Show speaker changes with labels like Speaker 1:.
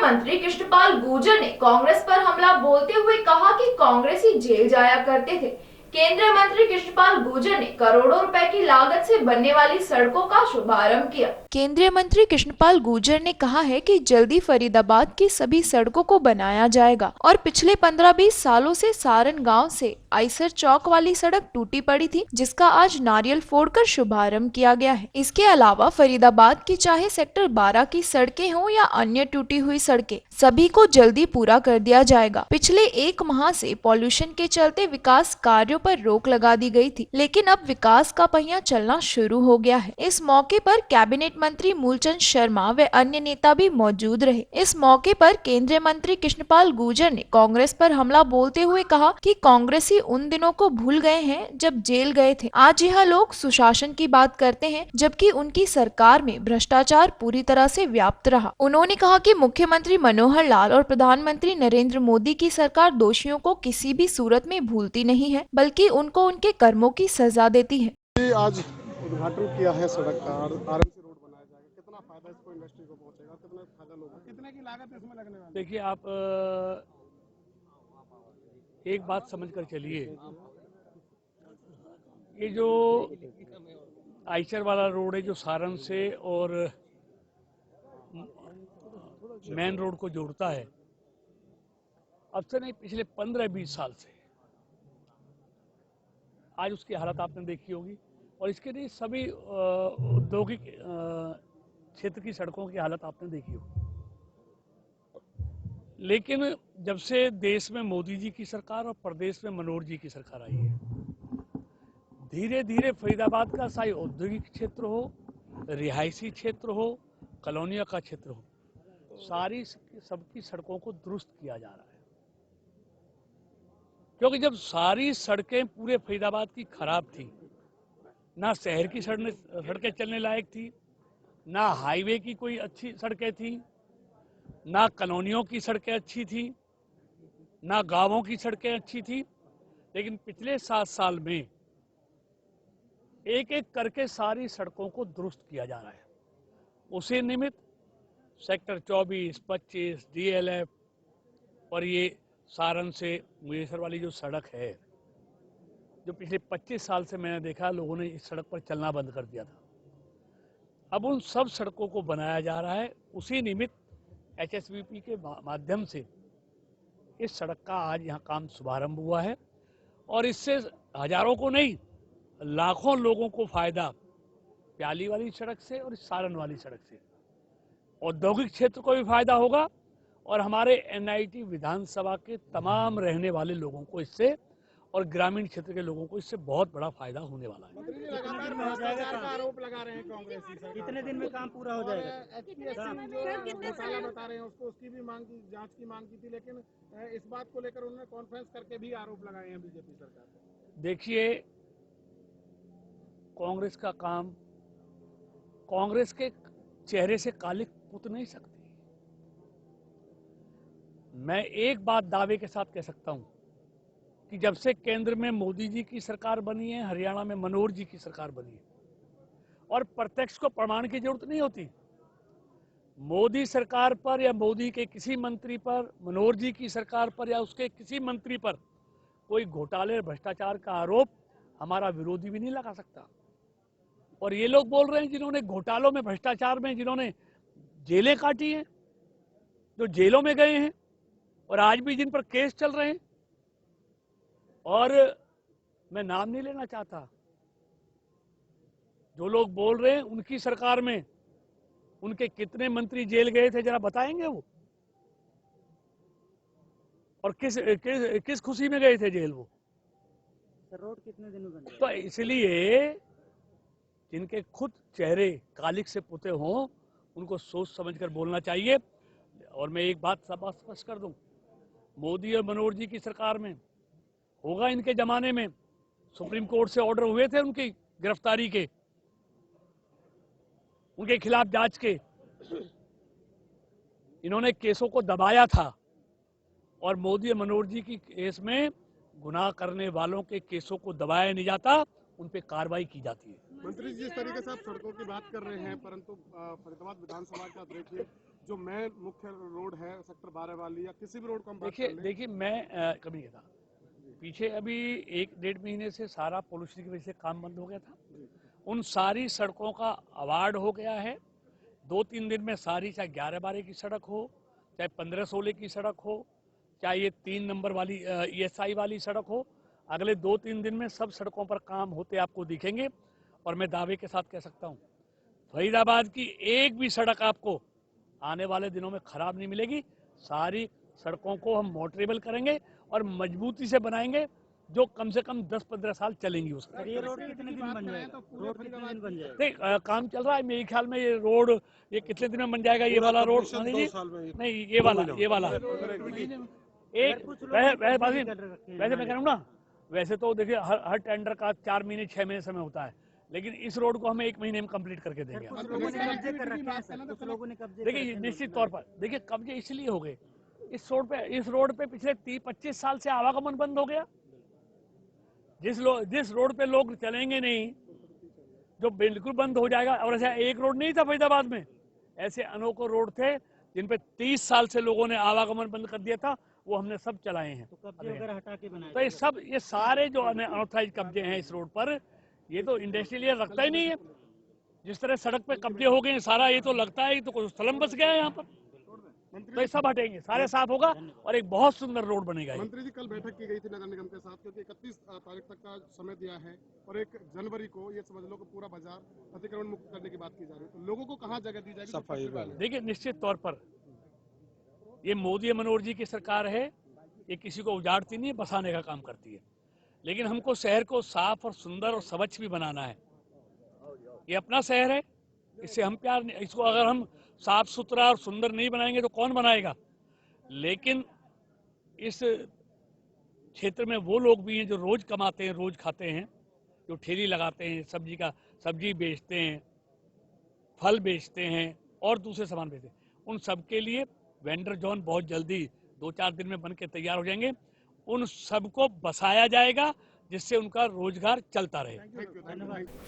Speaker 1: मंत्री कृष्णपाल गुर्जर ने कांग्रेस पर हमला बोलते हुए कहा कि कांग्रेसी जेल जाया करते थे। केंद्रीय मंत्री कृष्णपाल गुर्जर ने करोड़ों रुपए की लागत से बनने वाली सड़कों का शुभारंभ किया।
Speaker 2: केंद्रीय मंत्री कृष्णपाल गुर्जर ने कहा है कि जल्दी फरीदाबाद की सभी सड़कों को बनाया जाएगा और पिछले 15-20 सालों से सारण गांव से आइसर चौक वाली सड़क टूटी पड़ी थी, जिसका आज नारियल फोड़कर शुभारंभ किया गया है। इसके अलावा फरीदाबाद की चाहे सेक्टर 12 की सड़कें हों या अन्य टूटी हुई सड़कें, सभी को जल्दी पूरा कर दिया जाएगा। पिछले 1 माह से पॉल्यूशन के चलते विकास कार्यों पर रोक लगा दी गई थी, लेकिन अब विकास का पहिया चलना शुरू हो गया है। इस मौके पर कैबिनेट मंत्री मूलचंद शर्मा व अन्य नेता भी मौजूद रहे। इस मौके पर केंद्रीय मंत्री कृष्णपाल गुर्जर ने कांग्रेस पर हमला बोलते हुए कहा कि कांग्रेसी उन दिनों को भूल गए हैं जब जेल गए थे। आज यह लोग सुशासन की बात करते हैं, जबकि उनकी सरकार में भ्रष्टाचार पूरी तरह से व्याप्त रहा। उन्होंने कहा कि मुख्यमंत्री मनोहर लाल और प्रधानमंत्री नरेंद्र मोदी की सरकार दोषियों को किसी भी सूरत में भूलती नहीं है, बल्कि उनको उनके कर्मों की सजा देती है।
Speaker 3: आज उद्घाटन किया है सड़क का, आरएमसी रोड बनाया जाएगा, कितना फायदा इसको इंडस्ट्री को पहुंचेगा, कितना फायदा लोगों को, कितने की लागत इसमें लगने वाली है?
Speaker 4: देखिए, आप एक बात समझ कर चलिए, ये जो आइचर वाला रोड है जो सारण से और मेन रोड को जोड़ता है, अब से नहीं पिछले 15-20 साल से आज उसकी हालत आपने देखी होगी। और इसके लिए सभी औद्योगिक क्षेत्र की सड़कों की हालत आपने देखी होगी। लेकिन जब से देश में मोदी जी की सरकार और प्रदेश में मनोहर जी की सरकार आई है, धीरे धीरे फरीदाबाद का चाहे औद्योगिक क्षेत्र हो, रिहायशी क्षेत्र हो, कॉलोनियों का क्षेत्र हो, सारी सबकी सड़कों को दुरुस्त किया जा रहा है। क्योंकि जब सारी सड़कें पूरे फरीदाबाद की खराब थी, ना शहर की सड़कें चलने लायक थी, ना हाईवे की कोई अच्छी सड़कें थी, ना कॉलोनियों की सड़कें अच्छी थी, ना गांवों की सड़कें अच्छी थी। लेकिन पिछले 7 साल में एक एक करके सारी सड़कों को दुरुस्त किया जा रहा है। उसी निमित्त सेक्टर 24, 25, डीएलएफ और ये सारण से मुजेसर वाली जो सड़क है, जो पिछले 25 साल से मैंने देखा लोगों ने इस सड़क पर चलना बंद कर दिया था, अब उन सब सड़कों को बनाया जा रहा है। उसी निमित्त एचएसबीपी के माध्यम से इस सड़क का आज यहाँ काम शुभारंभ हुआ है और इससे हजारों को नहीं, लाखों लोगों को फायदा प्याली वाली सड़क से और सारण वाली सड़क से, औद्योगिक क्षेत्र को भी फायदा होगा और हमारे एनआईटी विधानसभा के तमाम रहने वाले लोगों को इससे और ग्रामीण क्षेत्र के लोगों को इससे बहुत बड़ा फायदा होने वाला है।
Speaker 3: लगातार भ्रष्टाचार का आरोप लगा रहे हैं कांग्रेसी सरकार,
Speaker 5: कितने दिन में काम पूरा हो जाएगा?
Speaker 3: एचपीएससी जो घोटाला बता रहे हैं उसको, उसकी भी मांग की, जांच की मांग की थी, लेकिन इस बात को लेकर उन्होंने कॉन्फ्रेंस करके भी आरोप लगाए हैं बीजेपी सरकार पर।
Speaker 4: देखिए, कांग्रेस का काम, कांग्रेस के चेहरे से कालिक पुत नहीं सकती। मैं एक बात दावे के साथ कह सकता हूं कि जब से केंद्र में मोदी जी की सरकार बनी है, हरियाणा में मनोहर जी की सरकार बनी है, और प्रत्यक्ष को प्रमाण की जरूरत नहीं होती, मोदी सरकार पर या मोदी के किसी मंत्री पर, मनोहर जी की सरकार पर या उसके किसी मंत्री पर कोई घोटाले भ्रष्टाचार का आरोप हमारा विरोधी भी नहीं लगा सकता। और ये लोग बोल रहे हैं जिन्होंने घोटालों में, भ्रष्टाचार में जिन्होंने जेलें काटी हैं, जो जेलों में गए हैं और आज भी जिन पर केस चल रहे हैं, और मैं नाम नहीं लेना चाहता, जो लोग बोल रहे हैं उनकी सरकार में उनके कितने मंत्री जेल गए थे, जरा बताएंगे वो, और किस खुशी में गए थे जेल वो।
Speaker 5: रोड कितने दिन में बनेगा?
Speaker 4: तो इसलिए जिनके खुद चेहरे कालिक से पुते हों, उनको सोच समझकर बोलना चाहिए। और मैं एक बात स्पष्ट कर दूं, मोदी और मनोहर जी की सरकार में होगा, इनके जमाने में सुप्रीम कोर्ट से ऑर्डर हुए थे उनकी गिरफ्तारी के, उनके खिलाफ जांच के, इन्होंने केसों को दबाया था और मोदी और मनोहर जी की केस में गुनाह करने वालों के केसों को दबाया नहीं जाता, उन पे कार्रवाई की जाती है।
Speaker 3: मंत्री जी जिस तरीके से आप सड़कों की बात कर रहे हैं, परंतु फरीदाबाद विधानसभा का देखिए जो मेन मुख्य रोड है सेक्टर 12 वाली या किसी भी रोड को हम बात
Speaker 4: देखिए
Speaker 3: कर लें,
Speaker 4: देखिए मैं कभी नहीं कहता, पीछे अभी 1-1.5 महीने से सारा पॉल्यूशन की वजह से काम बंद हो गया था। उन सारी सड़कों का अवार्ड हो गया है। 2-3 दिन में सारी, चाहे 11-12 की सड़क हो, चाहे 15-16 की सड़क हो, चाहे ये 3 नंबर वाली ESI वाली सड़क हो, अगले 2-3 दिन में सब सड़कों पर काम होते आपको दिखेंगे। और मैं दावे के साथ कह सकता हूँ, फरीदाबाद की एक भी सड़क आपको आने वाले दिनों में खराब नहीं मिलेगी। सारी सड़कों को हम मोटरेबल करेंगे और मजबूती से बनाएंगे, जो कम से कम 10-15 साल चलेंगी उसका।
Speaker 5: सर ये रोड कितने दिन बन जाएगा? रोड कितने दिन बन जाएगा?
Speaker 4: नहीं, काम चल रहा है। मेरे ख्याल में ये रोड ये कितने दिन में बन जाएगा, ये वाला रोड? नहीं, ये वाला एक वैसे मैं कह रहा हूँ ना, वैसे तो देखिए हर टेंडर का 4 महीने 6 महीने समय होता है, लेकिन इस रोड को हमें 1 महीने में कंप्लीट करके देंगे।
Speaker 5: कुछ लोगों ने कब्जे कर रखे हैं सर, कुछ लोगों ने कब्जे
Speaker 4: देखिए ये निश्चित तौर पर, देखिए कब्जे इसलिए हो गए, इस रोड पे पिछले 30-25 साल से आवागमन बंद हो गया। जिस रोड पे लोग चलेंगे नहीं, जो बिल्कुल बंद हो जाएगा। और ऐसा एक रोड नहीं था फरीदाबाद में, ऐसे अनोखो रोड थे जिन पे 30 साल से लोगों ने आवागमन बंद कर दिया था, वो हमने सब चलाए हैं।
Speaker 5: तो कब्जे वगैरह हटा के बनाए।
Speaker 4: तो ये सारे जो अनऑथराइज कब्जे हैं इस रोड पर, ये तो इंडस्ट्रियल एरिया रखता ही नहीं है। जिस तरह सड़क पे कब्जे हो गए सारा, ये तो लगता है तो कोई स्थलम बस गया है यहाँ पर। तो ये सब हटेंगे, सारे साफ होगा और एक बहुत सुंदर रोड बनेगा।
Speaker 3: मंत्री जी कल बैठक की गई थी नगर निगम के साथ, क्योंकि 31 तारीख तक का समय दिया है और 1 जनवरी को ये समझ लो कि पूरा बाजार अतिक्रमण मुक्त करने की बात की जा रही है, तो लोगों को कहाँ जगह दी जाएगी सफाई वाले?
Speaker 4: देखिए निश्चित तौर पर ये मोदी मनोहर जी की सरकार है, ये किसी को उजाड़ती नहीं, बसाने का काम करती है। लेकिन हमको शहर को साफ और सुंदर और स्वच्छ भी बनाना है। ये अपना शहर है, इससे हम प्यार नहीं, इसको अगर हम साफ सुथरा और सुंदर नहीं बनाएंगे तो कौन बनाएगा। लेकिन इस क्षेत्र में वो लोग भी हैं जो रोज कमाते हैं, रोज खाते हैं, जो ठेली लगाते हैं, सब्जी बेचते हैं, फल बेचते हैं और दूसरे सामान बेचते हैं। उन सब के लिए वेंडर जोन बहुत जल्दी 2-4 दिन में बन के तैयार हो जाएंगे। उन सबको बसाया जाएगा जिससे उनका रोजगार चलता रहे।